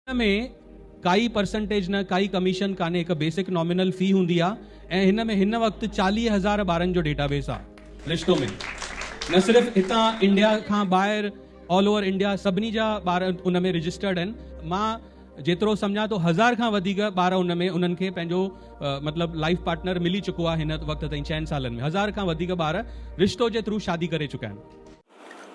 में काई परसेंटेज न काई कमीशन काने एक बेसिक नॉमिनल फी हुंदी आ ऐं हिन में हिन वक्त 40,000 ॿारनि जो डेटाबेस आ रिश्तो में। न सिर्फ हितां इंडिया खां ॿाहिरि ऑल ओवर इंडिया सभिनी जा ॿार उन में रजिस्टर्ड आहिनि। मां जेतिरो सम्झां तो 1000 खां वधीक ॿार उन में उन्हनि खे पंहिंजो मतलब लाइफ पार्टनर मिली चुको आहे हिन वक्त ताईं 6 सालनि में। 1000 खां वधीक ॿार रिश्तो जे थ्रू शादी करे चुका आहिनि।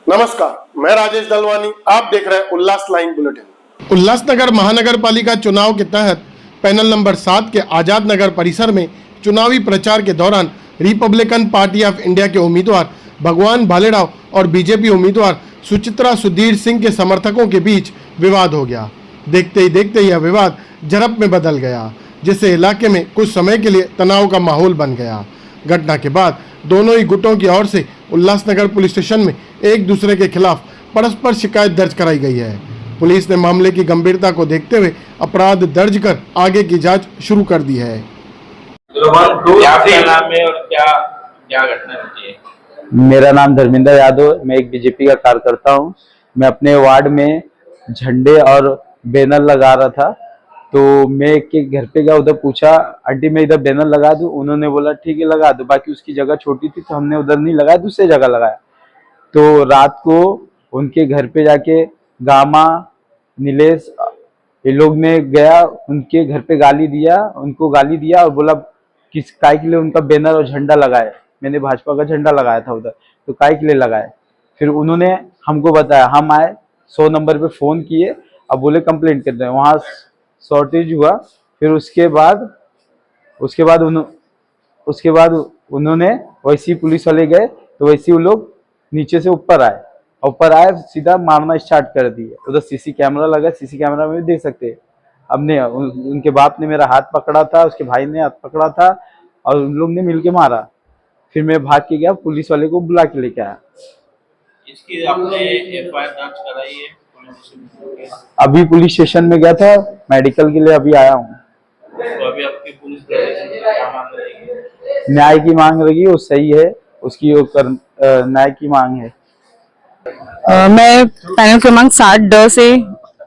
नमस्कार, मैं राजेश दलवानी, आप देख रहे हैं उल्लास लाइन बुलेटिन। उल्लासनगर महानगर पालिका चुनाव के तहत पैनल नंबर 7 के आजाद नगर परिसर में चुनावी प्रचार के दौरान रिपब्लिकन पार्टी ऑफ इंडिया के उम्मीदवार भगवान भालेराव और बीजेपी उम्मीदवार सुचित्रा सुधीर सिंह के समर्थकों के बीच विवाद हो गया। देखते ही देखते यह विवाद झड़प में बदल गया, जिससे इलाके में कुछ समय के लिए तनाव का माहौल बन गया। घटना के बाद दोनों ही गुटों की ओर से उल्लासनगर पुलिस स्टेशन में एक दूसरे के खिलाफ परस्पर शिकायत दर्ज कराई गई है। पुलिस ने मामले की गंभीरता को देखते हुए अपराध दर्ज कर आगे की जांच शुरू कर दी है। क्या नाम है और क्या घटना होती है? मेरा नाम धर्मेंद्र यादव, मैं एक बीजेपी का कार्यकर्ता हूं। मैं अपने वार्ड में झंडे और बैनर लगा रहा था, तो मैं के घर पे गया, उधर पूछा आंटी मैं इधर बैनर लगा दूं? उन्होंने बोला ठीक है लगा दो। बाकी उसकी जगह छोटी थी तो हमने उधर नहीं लगाया, दूसरी जगह लगाया। तो रात को उनके घर पे जाके गामा नीलेश ये लोग ने गया, उनके घर पे उनको गाली दिया और बोला किस काय के लिए उनका बैनर और झंडा लगाए। मैंने भाजपा का झंडा लगाया था उधर, तो काय के लिए लगाए। फिर उन्होंने हमको बताया, हम आए 100 नंबर पे फोन किए, अब बोले कंप्लेंट कर रहे हैं। वहाँ शॉर्टेज हुआ। फिर उसके बाद उन्होंने वैसे ही पुलिस वाले गए, तो वैसे ही वो लोग नीचे से ऊपर आए सीधा मारना स्टार्ट कर दिए। उधर सीसी कैमरा लगा, सीसी कैमरा में भी देख सकते हैं। हमने उनके बाप ने मेरा हाथ पकड़ा था, उसके भाई ने हाथ पकड़ा था और उन लोग ने मिलके मारा। फिर मैं भाग के गया, पुलिस वाले को बुला के लेके आया। इसकी आपने एफआईआर दर्ज कराई है पुलिस? अभी पुलिस स्टेशन में गया था, मेडिकल के लिए अभी आया हूँ। तो अभी आपकी पुलिस क्या मांग रही है? न्याय की मांग रही है, वो सही है, उसकी न्याय की मांग है। मैं पैनल क्रमांक 60 से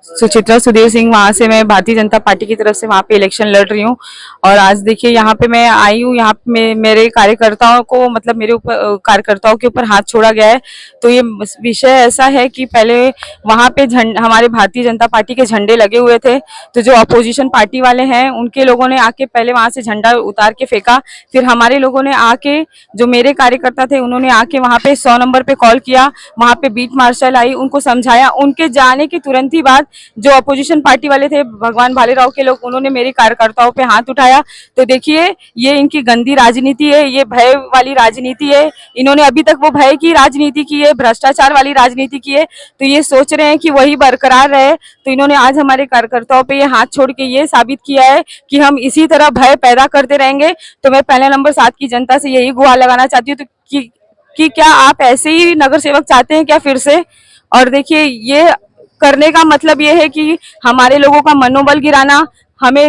सुचित्रा सुधीर सिंह, वहाँ से मैं भारतीय जनता पार्टी की तरफ से वहाँ पे इलेक्शन लड़ रही हूँ। और आज देखिए यहाँ पे मैं आई हूँ, यहाँ पे मेरे कार्यकर्ताओं को मतलब मेरे ऊपर कार्यकर्ताओं के ऊपर हाथ छोड़ा गया है। तो ये विषय ऐसा है कि पहले वहाँ पे हमारे भारतीय जनता पार्टी के झंडे लगे हुए थे, तो जो अपोजिशन पार्टी वाले हैं उनके लोगों ने आके पहले वहाँ से झंडा उतार के फेंका। फिर हमारे लोगों ने आके, जो मेरे कार्यकर्ता थे उन्होंने आके वहाँ पे 100 नंबर पे कॉल किया। वहाँ पे बीट मार्शल आई, उनको समझाया। उनके जाने के तुरंत ही बाद जो अपोजिशन पार्टी वाले थे भगवान भालेराव के लोग, उन्होंने मेरे कार्यकर्ताओं पे हाथ उठाया। तो देखिए ये इनकी गंदी राजनीति है, ये भय वाली राजनीति है। इन्होंने अभी तक वो भय की राजनीति की है, भ्रष्टाचार वाली राजनीति की है। तो ये सोच रहे हैं कि वही बरकरार रहे। तो इन्होंने आज हमारे कार्यकर्ताओं पे ये हाथ छोड़ के ये साबित किया है कि हम इसी तरह भय पैदा करते रहेंगे। तो मैं पैनल नंबर 7 की जनता से यही गुहार लगाना चाहती हूँ कि क्या आप ऐसे ही नगर सेवक चाहते हैं क्या फिर से? और देखिए ये करने का मतलब ये है कि हमारे लोगों का मनोबल गिराना, हमें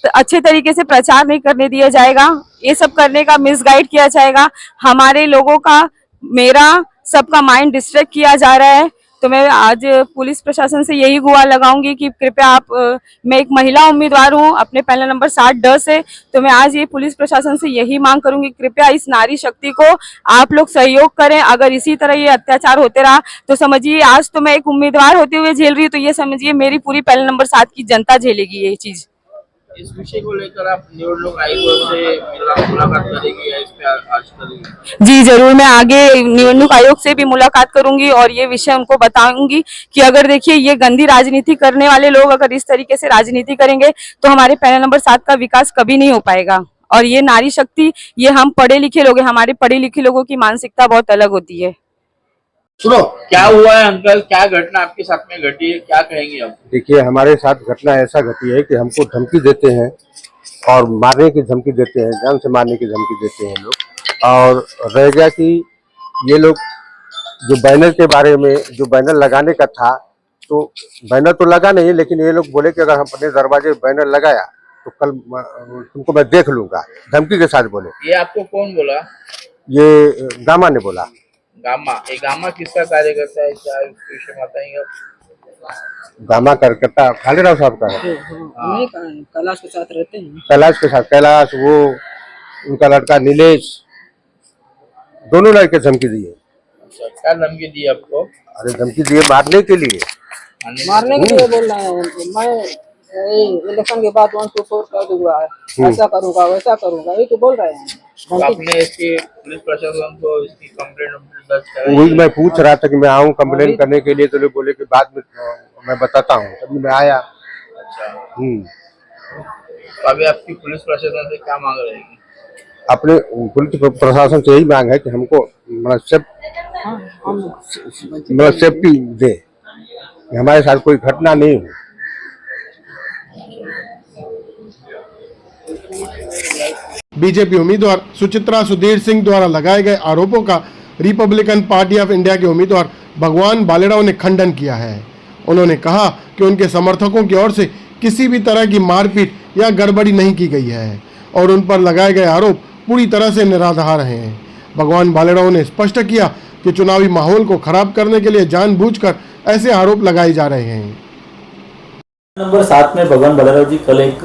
अच्छे तरीके से प्रचार नहीं करने दिया जाएगा। ये सब करने का मिसगाइड किया जाएगा। हमारे लोगों का, मेरा, सबका माइंड डिस्ट्रैक्ट किया जा रहा है। तो मैं आज पुलिस प्रशासन से यही गुहार लगाऊंगी कि कृपया आप, मैं एक महिला उम्मीदवार हूं अपने पैनल नंबर 60 से, तो मैं आज ये पुलिस प्रशासन से यही मांग करूंगी, कृपया इस नारी शक्ति को आप लोग सहयोग करें। अगर इसी तरह ये अत्याचार होते रहा तो समझिए आज तो मैं एक उम्मीदवार होते हुए झेल रही हूँ, तो ये समझिए मेरी पूरी पैनल नंबर 7 की जनता झेलेगी ये चीज। इस विषय को लेकर आप निवडणूक आयोग से मुलाकात करेंगे या इस पे आज करेंगे? जी जरूर, मैं आगे निवडणूक आयोग से भी मुलाकात करूंगी और ये विषय उनको बताऊंगी कि अगर देखिए ये गंदी राजनीति करने वाले लोग अगर इस तरीके से राजनीति करेंगे तो हमारे पैनल नंबर 7 का विकास कभी नहीं हो पाएगा। और ये नारी शक्ति, ये हम पढ़े लिखे लोग हैं, हमारे पढ़े लिखे लोगों की मानसिकता बहुत अलग होती है। सुनो, क्या हुआ है अंकल, क्या घटना आपके साथ में घटी है, क्या कहेंगे आप? देखिए हमारे साथ घटना ऐसा घटी है कि हमको धमकी देते हैं और मारने की धमकी देते हैं, जान से मारने की धमकी देते हैं लोग। और रह गया कि ये लोग जो बैनर के बारे में, जो बैनर लगाने का था, तो बैनर तो लगा नहीं, लेकिन ये लोग बोले कि अगर हम अपने दरवाजे बैनर लगाया तो कल तुमको मैं देख लूंगा, धमकी के साथ बोले। ये आपको कौन बोला? ये गामा ने बोला। गामा, ये गामा किसका कार्यकर्ता है, क्या विषय बताएंगे आप? गामा करकट्टा खालीराव साहब का है। नहीं कैलाश के साथ रहते हैं। कैलाश के साथ, कैलाश वो उनका लड़का नीलेश, दोनों लड़के धमकी दिए। अच्छा, क्या धमकी दी आपको? अरे धमकी दिए मारने के लिए। मारने के लिए बोल रहे हैं। मैं इलेक्शन के बाद 124 कर दूंगा, ऐसा करूंगा वैसा करूंगा, ये तो बोल रहे हैं। तो आपने इसकी पुलिस प्रशासन को इसकी कंप्लेंट दर्ज कराई? वही मैं पूछ रहा था कि मैं आऊँ कंप्लेन करने के लिए, तो लोग बोले कि बाद में मैं बताता हूँ, तभी मैं आया। अच्छा, तो अभी आपकी पुलिस प्रशासन से क्या मांग रहेगी? अपने पुलिस प्रशासन से यही मांग है कि हमको सेफ्टी दे, हमारे साथ कोई घटना नहीं हो। बीजेपी उम्मीदवार सुचित्रा सुधीर सिंह द्वारा लगाए गए आरोपों का रिपब्लिकन पार्टी ऑफ इंडिया के उम्मीदवार भगवान बालेराव ने खंडन किया है। उन्होंने कहा कि उनके समर्थकों की ओर से किसी भी तरह की मारपीट या गड़बड़ी नहीं की गई है और उन पर लगाए गए आरोप पूरी तरह से निराधार हैं। भगवान बालेराव ने स्पष्ट किया कि चुनावी माहौल को खराब करने के लिए जानबूझकर ऐसे आरोप लगाए जा रहे हैं। नंबर 7 में भगवान बालेराव जी कल एक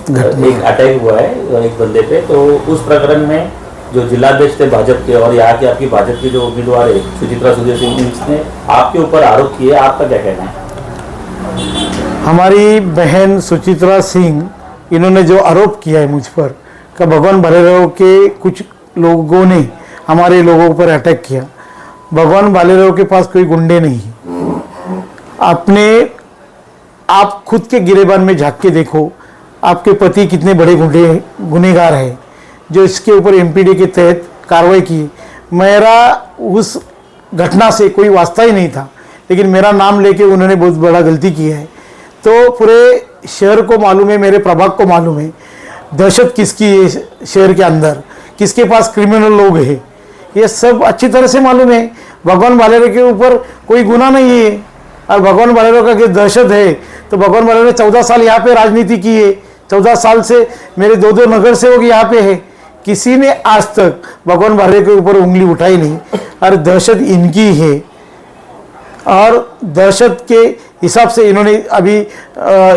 अटैक हुआ है एक बंदे पे, तो उस प्रकरण में जो जिलाध्यक्ष थे भाजपा के और यहाँ के आपकी भाजपा के जो उम्मीदवार है सुचित्रा सुधीर सिंह, ने आपके ऊपर आरोप किए, आपका क्या कहना है? हमारी बहन सुचित्रा सिंह, इन्होंने जो आरोप किया है मुझ पर कि भगवान बालेराव के कुछ लोगों ने हमारे लोगों पर अटैक किया। भगवान बालेराव के पास कोई गुंडे नहीं। आप खुद के गिरेबान में झांक के देखो, आपके पति कितने बड़े गुनहगार है जो इसके ऊपर एमपीडी के तहत कार्रवाई की। मेरा उस घटना से कोई वास्ता ही नहीं था, लेकिन मेरा नाम लेके उन्होंने बहुत बड़ा गलती की है। तो पूरे शहर को मालूम है, मेरे प्रभाग को मालूम है दहशत किसकी है शहर के अंदर, किसके पास क्रिमिनल लोग हैं, ये सब अच्छी तरह से मालूम है। भगवान बालेराव के ऊपर कोई गुनाह नहीं है और भगवान बालेराव का दहशत है, तो भगवान बालेराव ने 14 साल यहाँ पे राजनीति की है। 14 साल से मेरे 2 नगर सेवक यहाँ पे है, किसी ने आज तक भगवान बालेराव के ऊपर उंगली उठाई नहीं। और दहशत इनकी है और दहशत के हिसाब से इन्होंने अभी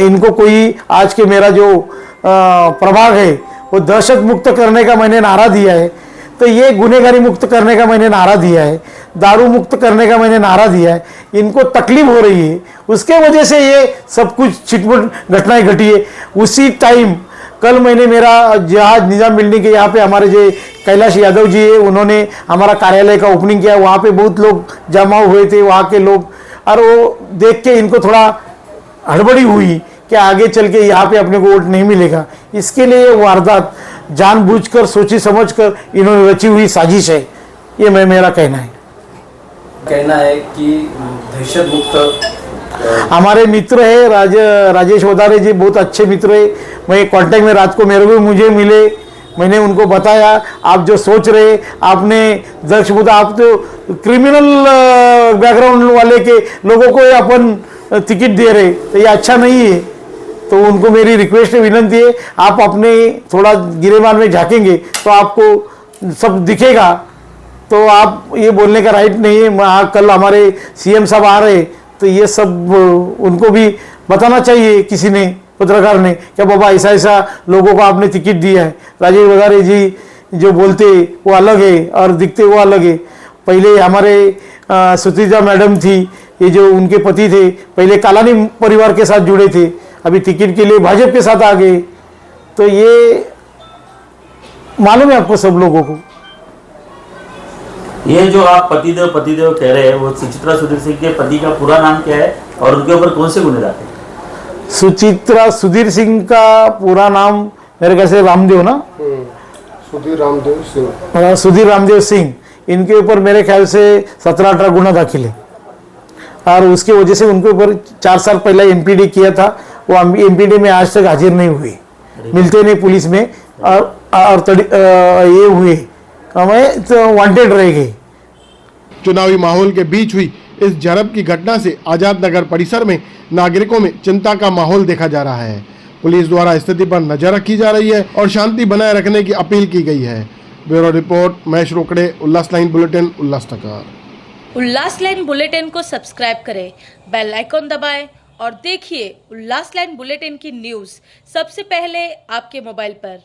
इनको कोई आज के मेरा जो प्रभाग है वो दहशत मुक्त करने का मैंने नारा दिया है, तो ये गुनहगारी मुक्त करने का मैंने नारा दिया है, दारू मुक्त करने का मैंने नारा दिया है। इनको तकलीफ हो रही है, उसके वजह से ये सब कुछ छिटपुट घटनाएं घटी है। उसी टाइम कल मैंने मेरा जहाज निजाम बिल्डिंग के यहाँ पे हमारे जो कैलाश यादव जी है, उन्होंने हमारा कार्यालय का ओपनिंग किया। वहाँ पे बहुत लोग जमा हुए थे, वहाँ के लोग, और वो देख के इनको थोड़ा हड़बड़ी हुई कि आगे चल के यहाँ पे अपने को वोट नहीं मिलेगा। इसके लिए वारदात जानबूझकर सोची समझकर इन्होंने रची हुई साजिश है, ये मेरा कहना है कि दहशत मुक्त हमारे मित्र है राजेश वदारे जी, बहुत अच्छे मित्र है। मैं कांटेक्ट में रात को मुझे मिले, मैंने उनको बताया आप जो सोच रहे, आपने दर्शक आप तो क्रिमिनल बैकग्राउंड वाले के लोगों को अपन टिकट दे रहे, तो ये अच्छा नहीं है। तो उनको मेरी रिक्वेस्ट है, विनंती है, आप अपने थोड़ा गिरेबान में झाँकेंगे तो आपको सब दिखेगा। तो आप ये बोलने का राइट नहीं है। कल हमारे सीएम साहब आ रहे, तो ये सब उनको भी बताना चाहिए किसी ने, पत्रकार ने, क्या बाबा ऐसा ऐसा लोगों को आपने टिकट दिया है। राजेश वदारे जी जो बोलते वो अलग है और दिखते वो अलग है। पहले हमारे सुचित्रा मैडम थी, ये जो उनके पति थे पहले कालानी परिवार के साथ जुड़े थे, अभी टिकट के लिए भाजपा के साथ आ गए। तो ये मालूम है आपको सब लोगों को। ये जो आप पतिदेव कह रहे हैं, वो सुचित्रा सुधीर सिंह के पति का पूरा नाम क्या है और उनके ऊपर कौन से गुने डाले? सुचित्रा सुधीर सिंह का पूरा नाम मेरे ख्याल से रामदेव ना, सुधीर रामदेव सिंह। इनके ऊपर मेरे ख्याल से 17-18 गुना दाखिल है और उसके वजह से उनके ऊपर 4 साल पहले एमपीडी किया था। वो एमपीडी में आज तक हाजिर नहीं हुए, मिलते नहीं पुलिस में, और ये हुए तो वांटेड रह गए। चुनावी माहौल के बीच हुई इस झड़प की घटना से आजाद नगर परिसर में नागरिकों में चिंता का माहौल देखा जा रहा है। पुलिस द्वारा स्थिति पर नजर रखी जा रही है और शांति बनाए रखने की अपील की गई है। ब्यूरो रिपोर्ट, महेश रोकड़े, उल्लास लाइन बुलेटिन, उल्लासनगर। उल्लास लाइन बुलेटिन को सब्सक्राइब करें, बेल आइकॉन दबाएं और देखिए उल्लास लाइन बुलेटिन की न्यूज़ सबसे पहले आपके मोबाइल पर।